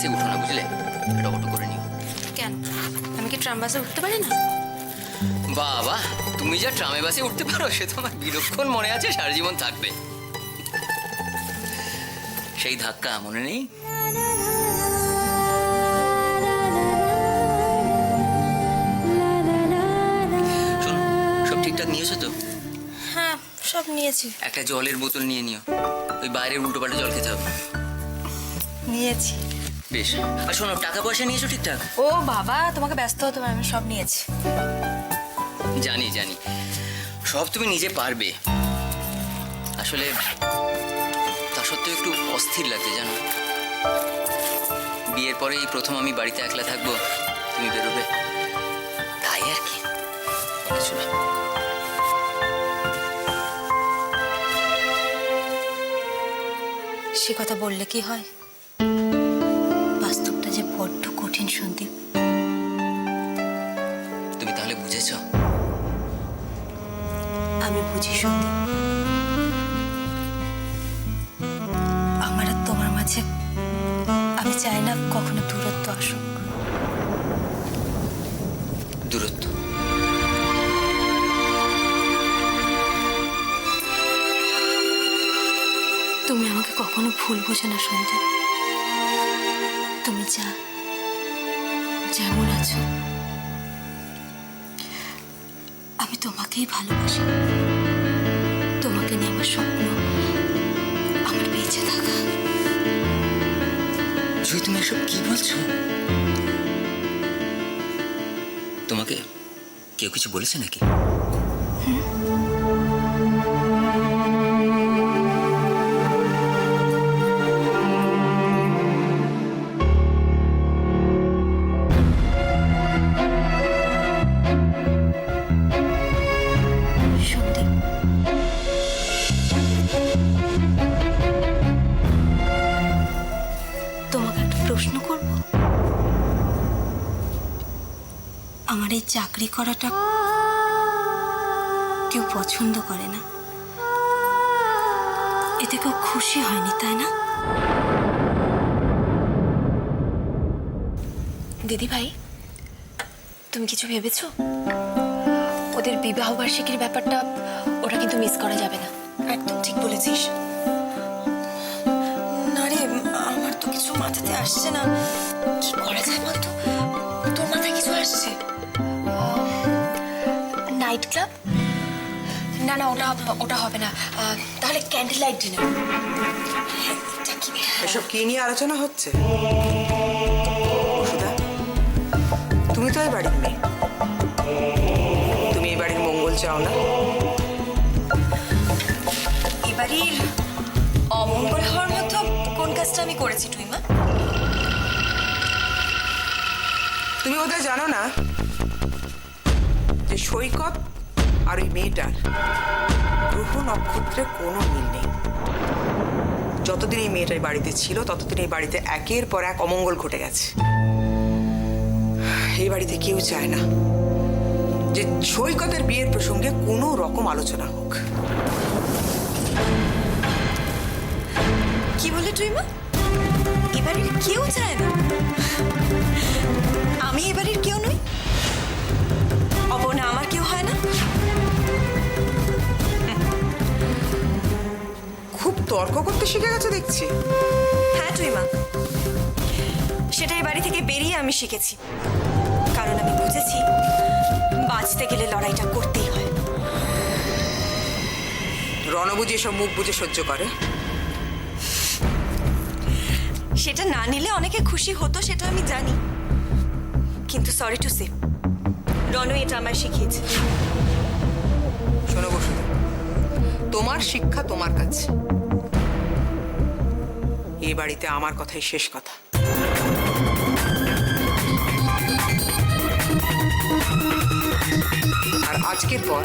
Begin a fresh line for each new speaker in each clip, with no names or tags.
বাসে উঠো না, বুঝলে? এটা অটো করে নিও।
কেন, আমি কি ট্রাম বাসে উঠতে পারি না?
বাবা, তুমি যা ট্রামে বাসে উঠতে পারো সে তো আমার বিলক্ষণ মনে আছে, সারা জীবন থাকবে। সেই ধাক্কা মনে নেই? শোনো, সব ঠিকঠাক নিয়েছো তো?
হ্যাঁ, সব নিয়েছি।
একটা জলের বোতল নিয়ে নিও, ওই বাইরের উল্টোপাল্টা জল খেতে হবে।
নিয়েছি।
বেশ। আর শোনো, টাকা পয়সা নিয়েছো ঠিকঠাক?
ও বাবা, তোমাকে ব্যস্ত হতে হবে, আমি সব নিয়েছি।
জানি জানি, সব তুমি নিজে পারবে। আসলে তা সত্ত্বেও একটু অস্থির লাগছে, জানো। বিয়ের পরে এই প্রথম আমি বাড়িতে একলা থাকবো, তুমি বেরোবে, তাই আর কি, কিছু না।
সে কথা বললে কি হয়? বাস্তবটা যে বড্ড কঠিন, সন্দীপ।
তুমি তাহলে বুঝেছো?
আমি বুঝি সন্দীপ। আমার আর তোমার মাঝে আমি চাই না কখনো দূরত্ব আসুক।
দূরত্ব?
তুমি আমাকে কখনো ভুল বোঝো না সন্দীপ। তুমি যেমন আছো, আমি তোমাকেই ভালোবাসি। তোমাকে নিয়ে আমার স্বপ্ন, আমার বেঁচে থাকা।
জুই, তুমি এসব কি বলছো? তোমাকে কেউ কিছু বলেছে নাকি?
সন্দীপ, তোমাকে একটা প্রশ্ন করব। আমার এই চাকরি করাটা কেউ পছন্দ করে না, এতে কেউ খুশি হয়নি, তাই না? দিদি ভাই, তুমি কিছু ভেবেছো? ওদের বিবাহ বার্ষিকীর ব্যাপারটা, ওটা কিন্তু মিস করা যাবে না। একদম ঠিক বলেছিস। না রে, আমার তো কিছু মাথাতে আসছে না, কি করা যায় বলতো? তোর মাথায় কিছু আসছে? Night club? না না, ওটা হবে না। তাহলে ক্যান্ডেল লাইট ডিনার।
এসব কি নিয়ে আলোচনা হচ্ছে? বসুধা, তুমি তো এই বাড়ির মেয়ে, তুমি এই বাড়ির মঙ্গল চাও না?
এ বাড়ির অমঙ্গল হওয়ার মতো কোন কাজটা আমি করেছি টুইমা?
তুমি ওদের জানো না যে সৈকত আর ওই মেয়েটার গ্রহ নক্ষত্রে কোনো মিল নেই। যতদিন এই মেয়েটাই বাড়িতে ছিল ততদিন এই বাড়িতে একের পর এক অমঙ্গল ঘটে গেছে। এই বাড়িতে কেউ চায় না যে সৈকতের বিয়ের প্রসঙ্গে কোনো রকম আলোচনা হোক।
কি বলে টুইমা? এবারের কেউ চায় না? আমি এবারের কেউ নই? অবনা আমার কেউ হয় না?
খুব তর্ক করতে শিখে গেছে দেখছি।
হ্যাঁ টুইমা, সেটা এই বাড়ি থেকে বেরিয়ে আমি শিখেছি। কারণ আমি বুঝেছি, বাঁচতে গেলে লড়াইটা করতেই হয়।
রণবুঝি এসব মুখ বুঝে সহ্য করে।
সেটা না নিলে অনেকে খুশি হতো, সেটা আমি জানি, কিন্তু সরি টু সে, রণু এটা আমায় শিখিয়েছে।
শোনো বসুধা, তোমার শিক্ষা তোমার কাছে, এই বাড়িতে আমার কথাই শেষ কথা। আর আজকের পর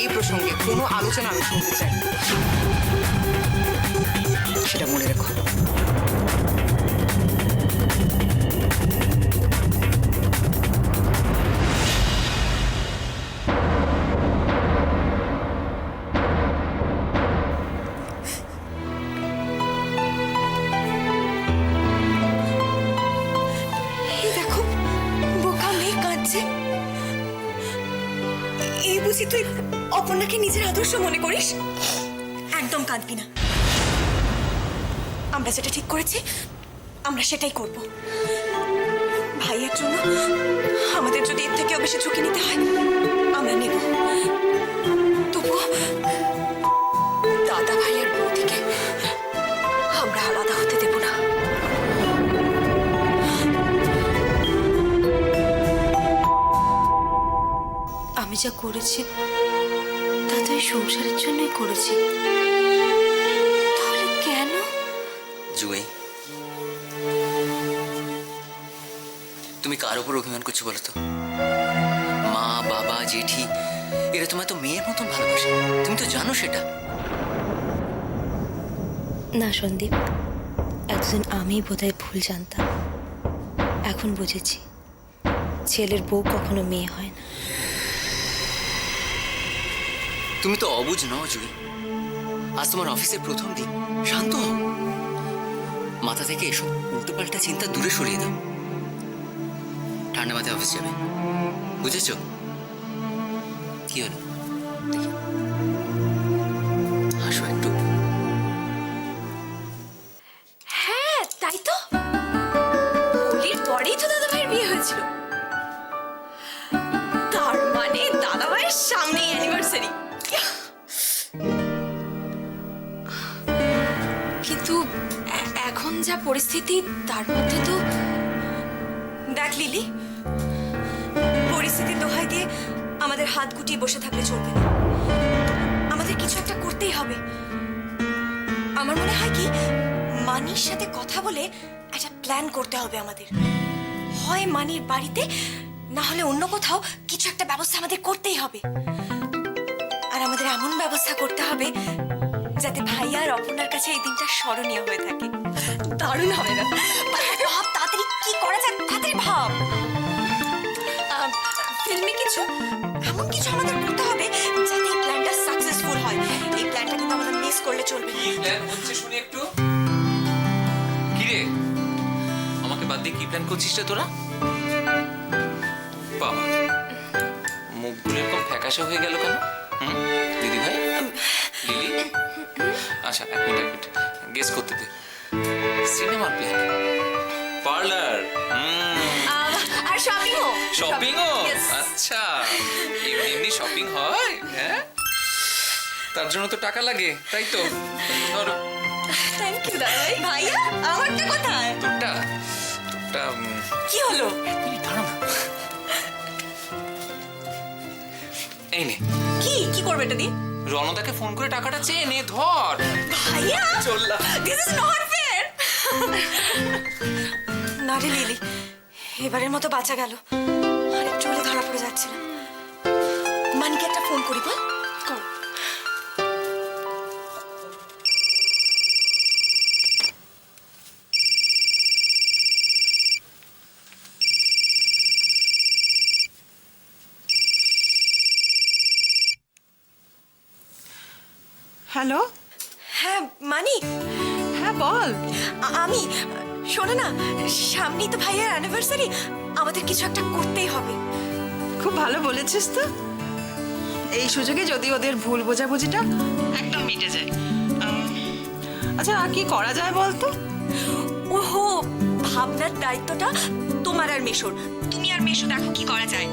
এই প্রসঙ্গে কোনো আলোচনা আমি শুনতে চাই না, সেটা মনে রেখো।
বলছি তুই অপর্ণাকে নিজের আদর্শ মনে করিস? একদম কাঁদবি না। আমরা যেটা ঠিক করেছি আমরা সেটাই করব। ভাইয়ের জন্য আমাদের যদি এর থেকেও বেশি ঝুঁকি নিতে হয় আমরা নেব। তবুও দাদা ভাইয়ের বউ থেকে আমরা আলাদা হতে দেব না।
আমি যা করেছি তা তো এই সংসারের জন্যই করেছি, তাহলে কেন?
জুই, তুমি কার উপর অভিমান করছো বলো তো? মা, বাবা, জেঠি এরা তোমায় তো মেয়ের মতন ভালোবাসে, তুমি তো জানো সেটা।
না সন্দীপ, এতদিন আমি বোধহয় ভুল জানতাম। এখন বুঝেছি ছেলের বউ কখনো মেয়ে হয় না।
তুমি তো অবুঝ নও জুই। আজ তোমার অফিসের প্রথম দিন, শান্ত হও। মাথা থেকে এসব উল্টোপাল্টা চিন্তা দূরে সরিয়ে দাও। ঠান্ডা মাথায় অফিস যাবে, বুঝেছো? কি হলো? দেখি, হাসো একটু।
হ্যাঁ তাই তো, হোলির পরেই তো দাদা ভাইয়ের বিয়ে হয়েছিল। তার মানে দাদা ভাইয়ের সামনেই অ্যানিভার্সারি। কিন্তু এখন যা পরিস্থিতি তার মধ্যে তো দেখ লিলি, পরিস্থিতির দোহাই দিয়ে আমাদের হাত গুটিয়ে বসে থাকলে চলবে না। আমাদের কিছু একটা করতেই হবে। আমার মনে হয় কি, মানির সাথে কথা বলে একটা প্ল্যান করতে হবে আমাদের। হয় মানির বাড়িতে, না হলে অন্য কোথাও কিছু একটা ব্যবস্থা আমাদের করতেই হবে। আর আমাদের এমন ব্যবস্থা করতে হবে যাতে ভাইয়া আর অপর্ণার কাছে এই দিনটা স্মরণীয় হয়ে থাকে। দারুণ হবে না? ভাব তাড়াতাড়ি কি করা যায়, তাড়াতাড়ি ভাব। ফিল্মে কিছু এমন কিছু আমাদের করতে হবে যাতে এই প্ল্যানটা সাকসেসফুল হয়। এই প্ল্যানটা কিন্তু আমাদের মিস করলে চলবে না।
কি প্ল্যান হচ্ছে শুনি একটু? কি রে, আমাকে বাদ দিয়ে কি প্ল্যান করছিস রে তোরা? বাবা, মুখগুলো এরকম ফ্যাকাশে হয়ে গেল কেন? দিদি ভাই, লিলি, আচ্ছা এক মিনিট গেস করতে দে। সিনেমার প্ল্যান, পার্লার,
আর শপিংও।
শপিংও। আচ্ছা, এমনি এমনি শপিং হয়? হ্যাঁ, তার জন্য তো টাকা লাগে, তাই তো? ধরো।
থ্যাংক ইউ দাদা ভাই। ভাইয়া আমারটা কোথায়?
তোরটা
কি হলো?
দাঁড়া না। এই নে।
কি কি করবে এটা দিয়ে?
রণদাকে ফোন করে টাকাটা চেয়ে নে, ধর।
ভাইয়া
চললা।
This is not fair. না রে লিলি, এবারের মতো বাঁচা গেল। আরে চলে ধরা পড়ে যাচ্ছিলাম। মানিকে একটা ফোন করি, বল। কর।
হ্যালো।
হ্যাঁ মানি।
হ্যাঁ বল।
আমি, শোনো না, সামনেই তো ভাইয়ার অ্যানিভার্সারি, আমাদের কিছু একটা করতেই হবে।
খুব ভালো বলেছিস তো। এই সুযোগে যদি ওদের ভুল বোঝাবুঝিটা একদম মিটে যায়। আচ্ছা কি করা যায় বলতো?
ওহো, ভাবনার দায়িত্বটা তোমার আর মেশোর। তুমি আর মেশো দেখো কি করা যায়,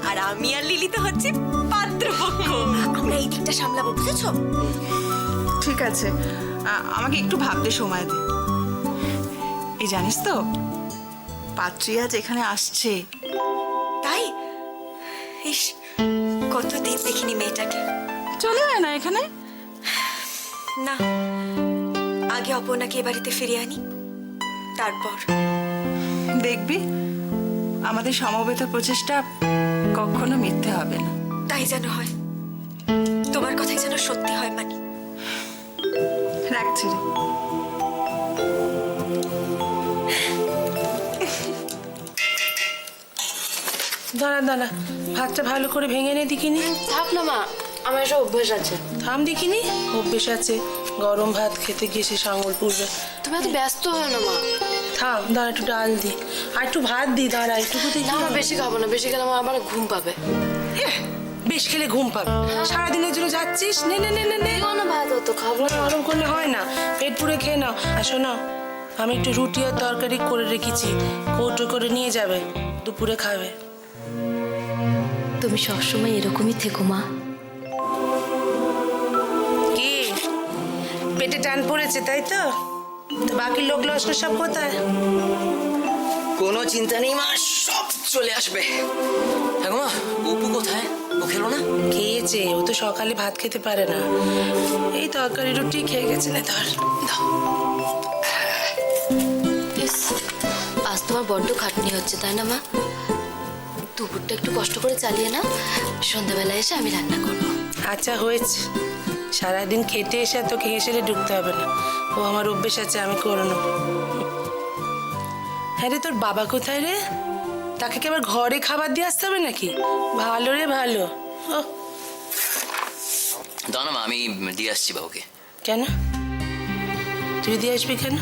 আর আমি আর লিলি তো হচ্ছে পাত্রপক্ষ। আমরা এই দিকটা সামলাবো, বুঝেছো?
ঠিক আছে, আমাকে একটু ভাবতে সময় দে। এই জানিস তো, পাত্রী আজ এখানে আসছে।
তাই? ইস, কতদিন দেখিনি মেয়েটাকে।
চলে আয় না এখানে।
না, আগে অপর্ণাকে এ বাড়িতে ফিরিয়ে আনি, তারপর
দেখবি আমাদের সমবেত প্রচেষ্টা কখনো মিথ্যে হবে না।
তাই যেন হয়, তোমার কথাই যেন সত্যি হয় মানি।
রাখছি রে।
দাঁড়া দাঁড়া, ভাতটা ভালো করে ভেঙে নে দেখিনি।
থাক না মা, আমার এসব অভ্যাস আছে।
থাম দেখিনি, অভ্যেস আছে গরম ভাত খেতে গিয়ে সে সাঙল পুড়বে।
তুমি এত ব্যস্ত হয় না মা।
থাম, দাঁড়া একটু ডাল দি আর একটু ভাত দি, দাঁড়া একটু
না, আমার বেশি খাবো না, বেশি খেলে আমার আবার ঘুম পাবে।
বেশ খেলে ঘুম পাবে। সারাদিনের জন্য যাচ্ছিস, নে নে নে নে নে।
না ভাত অত খাবো না।
গরম করলে হয় না, পেট পুরে খেয়ে নাও। আর শোনো, আমি একটু রুটি আর তরকারি করে রেখেছি, কৌটো করে নিয়ে যাবে, দুপুরে খাবে।
তুমি সবসময় এরকমই থেকো মা।
কি পেটে টান পড়েছে তাই তো? তো বাকি লোক লস্কর সব কোথায়?
কোনো চিন্তা নেই মা, সব চলে আসবে। হ্যাঁ গো মা, অপু কোথায়? ও খেলো না?
খেয়েছে, ও তো সকালে ভাত খেতে পারে না, এই তরকারি রুটি খেয়ে গেছে। না ধর
দাও।
ইস, আজ তোমার বড্ড খাটনি হচ্ছে তাই না মা? দুপুরটা একটু কষ্ট করে চালিয়ে না, সন্ধ্যাবেলায় এসে আমি রান্না করবো।
আচ্ছা হয়েছে, সারাদিন খেটে এসে আর তোকে হেসেলে ঢুকতে হবে না, ও আমার অভ্যেস আছে, আমি করে নেবো। হ্যাঁ রে, তোর বাবা কোথায় রে? তাকে কি আবার ঘরে খাবার দিয়ে আসতে হবে নাকি? ভালো রে ভালো। ও
দাও না মা, আমি দিয়ে আসছি বাবুকে।
কেন তুই দিয়ে আসবি কেন?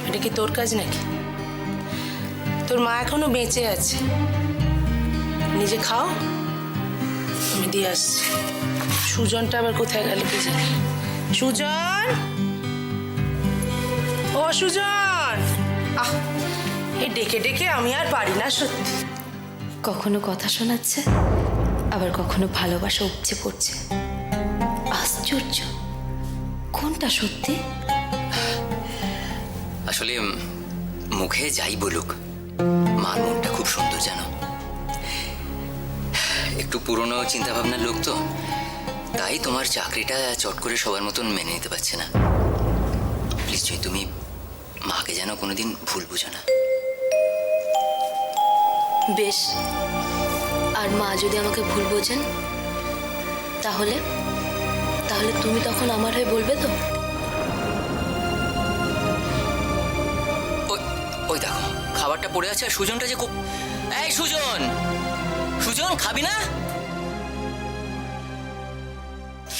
এটা কি তোর কাজ নাকি? তোর মা এখনো বেঁচে আছে, নিজে খাও, আমি দিয়ে আসছি। সুজনটা আবার কোথায় গেল কি জানি? সুজন, ও সুজন, আহ এই ডেকে ডেকে আমি আর পারি না সত্যি।
কখনো কথা শোনাচ্ছে, আবার কখনো ভালোবাসা উপচে পড়ছে। আশ্চর্য, কোনটা সত্যি?
আসলে মুখে যাই বলুক, মার মনটা খুব সুন্দর জানো। একটু পুরনো চিন্তা ভাবনার লোক তো, তাই তোমার চাকরিটা চট করে সবার মতন মেনে নিতে পারছে না। প্লিজ তুমি মাকে যেন কোনোদিন ভুল বুঝো না।
বেশ, আর মা যদি আমাকে ভুল বোঝেন তাহলে তাহলে তুমি তখন আমার হয়ে বলবে তো?
ওই ওই দেখো খাবারটা পড়ে আছে, আর সুজনটা যে খুব... এই সুজন, সুজন খাবি না?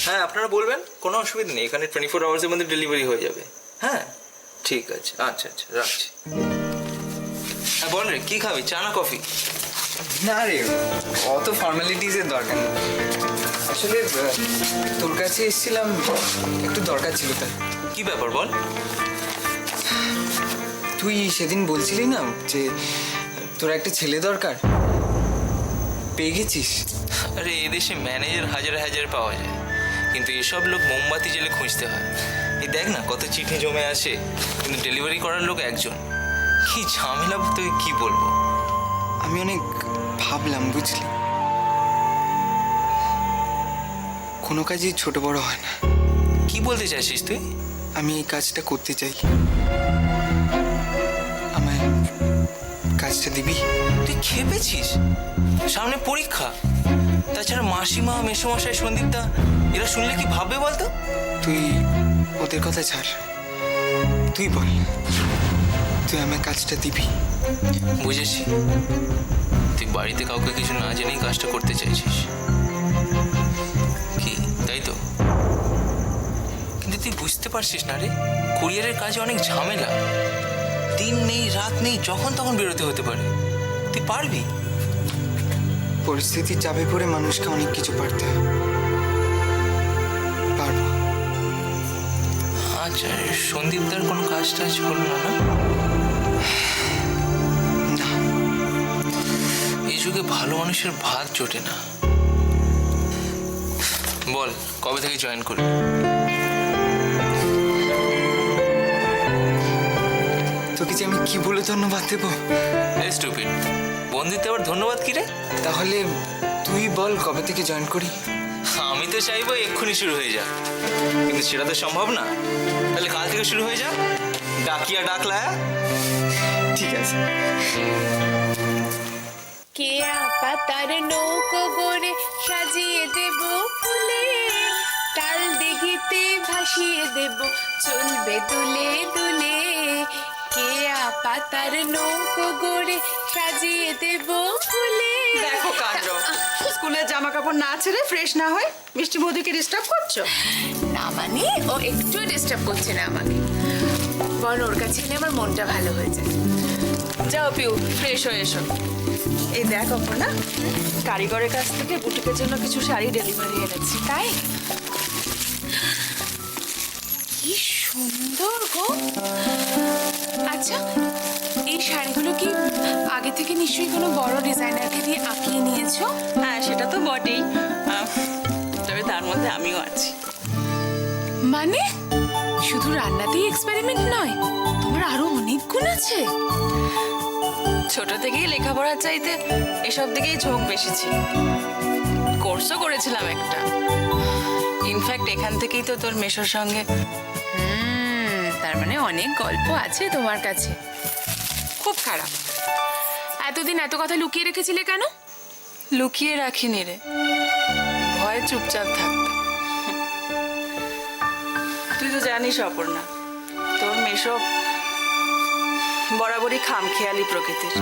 হ্যাঁ আপনারা বলবেন, কোনো অসুবিধা নেই, এখানে 24 আওয়ার্সের মধ্যে ডেলিভারি হয়ে যাবে। হ্যাঁ ঠিক আছে, আচ্ছা আচ্ছা রাখছি। হ্যাঁ বল রে, কি খাবি, চা না কফি?
না রে, অত ফর্মালিটিসের দরকার নেই। আসলে তোর কাছে এসেছিলাম, একটু দরকার ছিল তাই।
কি ব্যাপার বল।
তুই সেদিন বলছিলি না যে তোর একটা ছেলে দরকার, পেয়ে গেছিস?
আরে এদেশে ম্যানেজার হাজার হাজার পাওয়া যায়, কিন্তু এসব লোক মোমবাতি জেলে খুঁজতে হয়। এই দেখ না কত চিঠি জমে আসে, কিন্তু ডেলিভারি করার লোক একজন। কি ঝামেলা, তোকে কি বলবো।
আমি অনেক ভাবলাম বুঝলি, কোনো কাজই ছোট বড় হয় না।
কি বলতে চাইছিস তুই?
আমি এই কাজটা করতে চাই, আমায় কাজটা দিবি?
তুই খেপেছিস? সামনে পরীক্ষা, তাছাড়া মাসিমা, মেসোমশাই, সন্দীপদা এরা শুনলে কি ভাববে বলতো?
তুই ওদের কথা ছাড়, তুই বল, তুই আমায় কাজটা দিবি?
বুঝেছি, তুই বাড়িতে কাউকে কিছু না জেনেই কাজটা করতে চাইছিস, কি তাই তো? কিন্তু তুই বুঝতে পারছিস না রে, কুরিয়ারের কাজে অনেক ঝামেলা, দিন নেই রাত নেই, যখন তখন বেরোতে হতে পারে। তুই পারবি?
পরিস্থিতির চাপে পড়ে মানুষকে অনেক কিছু পারতে হয়, পারবো।
আচ্ছা, সন্দীপদার কোনো কাজ টাজ হলো না?
না,
এই যুগে ভালো মানুষের ভাত জোটে না। বল কবে থেকে জয়েন করবি?
তোকে যে আমি কি বলে ধন্যবাদ দেবো?
স্টুপিড, বন্ধুতে আবার ধন্যবাদ কি রে?
তাহলে তুই বল কবে থেকে জয়েন করি?
আমি তো চাইবো এক্ষুনি শুরু হয়ে যাক, কিন্তু সেটা তো সম্ভব না। তাহলে কাল থেকে শুরু হয়ে যাক, ডাকিয়া ডাকলা।
ঠিক আছে।
কেয়া পাতার নৌকো গড়ে সাজিয়ে দেব ফুলে, তাল দিঘিতে ভাসিয়ে দেব চলবে দুলে দুলে। কেয়া পাতার নৌকো গড়ে সাজিয়ে দেব ফুলে।
দেখো কাণ্ড, স্কুলের জামা কাপড় না ছেড়ে ফ্রেশ না হয় মিষ্টি বৌদিকে ডিস্টার্ব করছো?
না মানে ও একটু ডিস্টার্ব করছে না আমাকে, বরং ওর কাছে এলে আমার মনটা ভালো হয়ে যায়।
যাও পিউ, ফ্রেশ হয়ে এসো। এই দেখ অপর্ণা, কারিগরের কাছ থেকে বুটিকের জন্য কিছু শাড়ি ডেলিভারি এনেছি।
তাই কি সুন্দর গো। আচ্ছা, এই শাড়িগুলো কি আগে থেকে নিশ্চয়ই কোনো বড় ডিজাইনারকে দিয়ে আঁকিয়ে নিয়েছো?
হ্যাঁ, সেটা তো বটেই, তবে তার মধ্যে আমিও আছি।
মানে শুধু রান্নাতেই এক্সপেরিমেন্ট নয়, তোমার আরো অনেক গুণ আছে।
ছোট থেকেই লেখাপড়ার চাইতে এসব দিকেই ঝোঁক বেশি ছিল। কোর্সও করেছিলাম একটা। ইনফ্যাক্ট এখান থেকেই তো তোর মেশোর সঙ্গে।
তার মানে অনেক গল্প আছে তোমার কাছে। খুব খারাপ, এতদিন এত কথা লুকিয়ে রেখেছিলে কেন?
লুকিয়ে রাখিনি রে, ভয়ে চুপচাপ থাকতাম। তুই তো জানিস অপর্ণা, তোর মেশো বরাবরই খামখেয়ালি প্রকৃতির।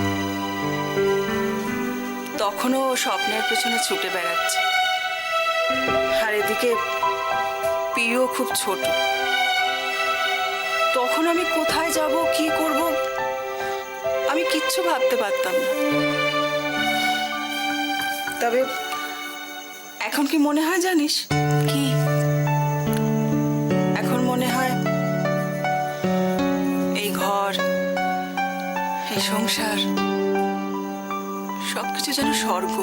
তখনও ও স্বপ্নের পেছনে ছুটে বেড়াচ্ছে, আর এদিকে পিও খুব ছোট। তখন আমি কোথায় যাব, কি করব, আমি কিচ্ছু ভাবতে পারতাম না। তবে এখন কি মনে হয় জানিস?
কি?
এখন মনে হয় এই ঘর, এই সংসার সবকিছু যেন স্বর্গ।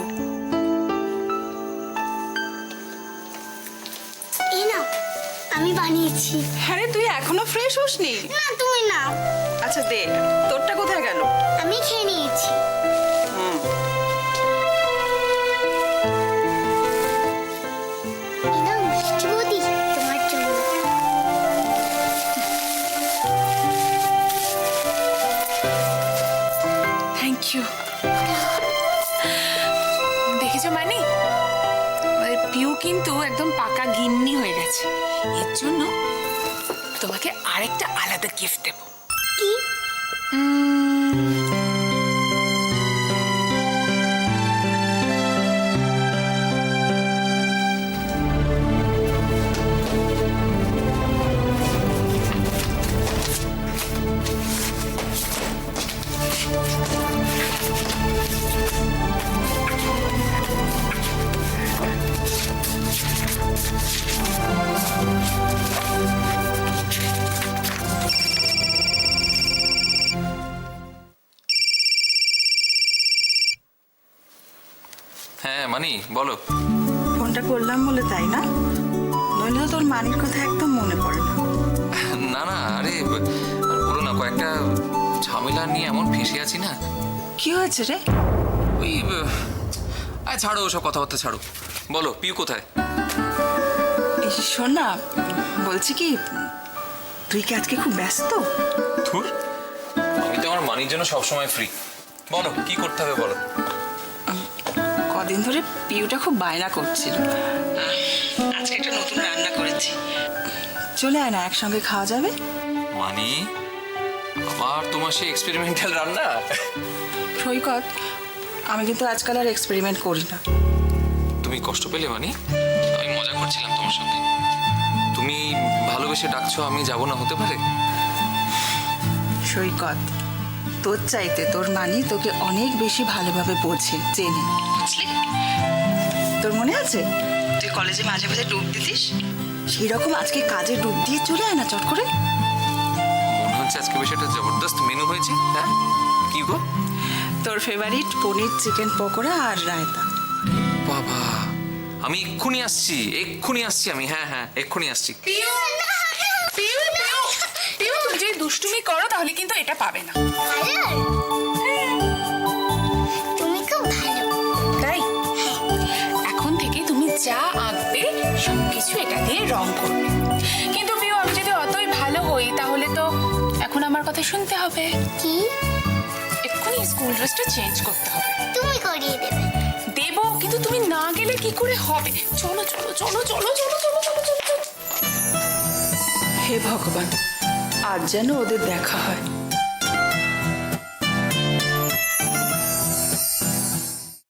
এই না, আমি বানিয়েছি।
হ্যাঁ রে, তুই এখনো ফ্রেশ হসনি?
না, তুমি না।
আচ্ছা দে, তোরটা কোথায় গেল?
আমি খেয়ে নিয়েছি। এই নাও মিষ্টি বৌদি, তোমার জন্য।
Thank you. দেখেছো মানে, আমাদের পিউ কিন্তু একদম পাকা গিন্নি হয়ে গেছে। এর জন্য তোমাকে আরেকটা আলাদা গিফট দেবো।
কি?
হ্যাঁ মানি, বলো।
ফোনটা করলাম বলে তাই না? নইলে তো তোর মানির কথা একদম মনে পড়ে না।
না না, আরে আর বলো না, কয়েকটা ঝামেলা নিয়ে এমন ফেঁসে আছি না।
কি হয়েছে রে?
ওই ছাড়ো, ওসব কথাবার্তা ছাড়ো। বলো, পিউ কোথায়?
এই শোন না, বলছি কি, তুই কি আজকে খুব ব্যস্ত?
ধুর, আমি তো আমার মানির জন্য সবসময় ফ্রি। বলো, কি করতে হবে বলো।
কদিন ধরে পিউটা খুব বায়না করছিল, আজকে একটা নতুন রান্না করেছি, চলে আয় না, একসঙ্গে খাওয়া যাবে।
মানি, আবার তোমার সেই এক্সপেরিমেন্টাল রান্না?
সৈকত, আমি কিন্তু আজকাল আর এক্সপেরিমেন্ট করি না।
তুমি কষ্ট পেলে মানি? আমি মজা করছিলাম তোমার সঙ্গে। তুমি ভালোবেসে ডাকছো, আমি যাব না, হতে পারে?
সৈকত, তোর চাইতে তোর মানি তোকে অনেক বেশি ভালোভাবে বোঝে, চেনে, বুঝলি? তোর মনে আছে তুই কলেজে মাঝে মাঝে ডুব দিতিস? সেই রকম আজকে কাজে ডুব দিয়ে চলে আয় না চট করে।
মনে হচ্ছে আজকে বেশ একটা জবরদস্ত মেনু হয়েছে। হ্যাঁ, কি গো?
তোর ফেভারিট পনির চিকেন পকোড়া আর রায়তা।
বাবা, আমি এক্ষুনি আসছি, এক্ষুনি আসছি আমি। হ্যাঁ হ্যাঁ, এক্ষুনি আসছি।
পিউ, পিউ, পিউ, পিউ, তুমি যদি দুষ্টুমি করো তাহলে কিন্তু এটা পাবে না।
ভালো? তুমি খুব ভালো।
তাই এখন থেকে তুমি যা আঁকবে সবকিছু এটা দিয়ে রং করবে। কিন্তু পিউ, আমি যদি অতই ভালো হই তাহলে তো এখন আমার কথা শুনতে হবে।
কি?
এক্ষুনি স্কুল ড্রেসটা চেঞ্জ করতে হবে।
তুমি করিয়ে দেবে।
দেবো, কিন্তু তুমি না গেলে কি করে হবে? চলো চলো চলো চলো চলো চলো চলো চলো।
হে ভগবান, আজ যেন ওদের দেখা হয়।